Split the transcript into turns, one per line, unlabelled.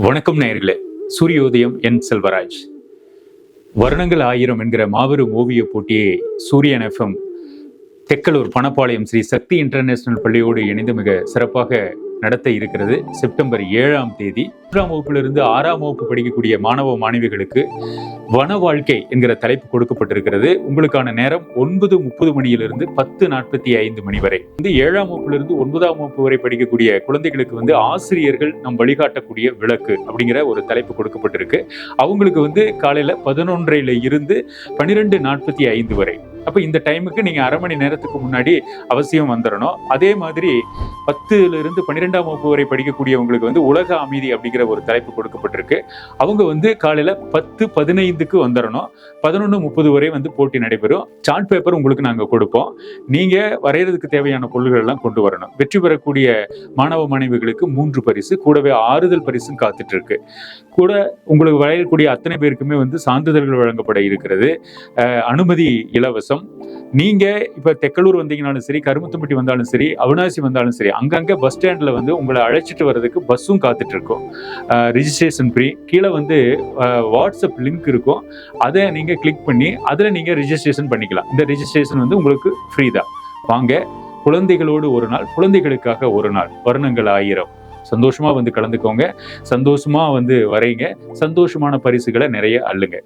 வணக்கம் நேயர்களே. சூரியோதயம் என் செல்வராஜ். வருணங்கள் ஆயிரம் என்கிற மாபெரும் ஓவிய போட்டியை சூரியன் எஃப்எம் தெக்கலூர் பணப்பாளையம் ஸ்ரீ சக்தி இன்டர்நேஷனல் பள்ளியோடு இணைந்து மிக சிறப்பாக நடத்த இருக்கிறது. செப்டம்பர் 7ஆம் தேதி 3ஆம் வகுப்பிலிருந்து 6ஆம் வகுப்பு படிக்கக்கூடிய மாணவ மாணவிகளுக்கு வன வாழ்க்கை என்கிற தலைப்பு கொடுக்கப்பட்டிருக்கிறது. உங்களுக்கான நேரம் 9:30 மணியிலிருந்து 10:45 மணி வரை. 7ஆம் வகுப்பிலிருந்து 9ஆம் வகுப்பு வரை படிக்கக்கூடிய குழந்தைகளுக்கு ஆசிரியர்கள் நம் வழிகாட்டக்கூடிய விளக்கு அப்படிங்கிற ஒரு தலைப்பு கொடுக்கப்பட்டிருக்கு. அவங்களுக்கு காலையில 11:30 இருந்து 12:45 வரை. அப்ப இந்த டைமுக்கு நீங்க அரை மணி நேரத்துக்கு முன்னாடி அவசியம் வந்துடணும். அதே மாதிரி 10லிருந்து 12ஆம் வகுப்பு வரை படிக்கக்கூடியவங்களுக்கு உலக அமைதி அப்படிங்கிற ஒரு தலைப்பு கொடுக்கப்பட்டிருக்கு. அவங்க காலையில 10:15க்கு வந்துடணும். 11:30 வரை போட்டி நடைபெறும். சார்ட் பேப்பர் உங்களுக்கு நாங்க கொடுப்போம். நீங்க வரைகிறதுக்கு தேவையான பொருள்கள் எல்லாம் கொண்டு வரணும். வெற்றி பெறக்கூடிய மாணவ மாணவிகளுக்கு 3 பரிசு, கூடவே ஆறுதல் பரிசும் காத்துட்டு இருக்கு. கூட உங்களுக்கு வரையக்கூடிய அத்தனை பேருக்குமே சான்றிதழ்கள் வழங்கப்பட இருக்கிறது. அனுமதி இலவசம். நீங்க இப்ப தெக்கலூர் வந்தீங்கனாலும் சரி, கருமத்தம்பட்டி வந்தாலும் சரி, அவினாசி வந்தாலும் சரி, அங்கங்க பஸ் ஸ்டாண்ட்ல உங்களை அழைச்சிட்டு வர்றதுக்கு பஸ்ஸும் காத்துட்டு இருக்கும். Registration free. கீழே வாட்ஸ்அப் லிங்க் இருக்கும். அதை நீங்க கிளிக் பண்ணி அதுல நீங்க ரிஜிஸ்ட்ரேஷன் பண்ணிக்கலாம். இந்த ரிஜிஸ்ட்ரேஷன் உங்களுக்கு ஃப்ரீ தான். வாங்க, குழந்தைகளோடு ஒரு நாள், குழந்தைகளுக்காக ஒரு நாள். வருணங்கள் ஆயிரம். சந்தோஷமா கலந்துக்கோங்க. சந்தோஷமா வரைங்க. சந்தோஷமான பரிசுகளை நிறைய அள்ளுங்க.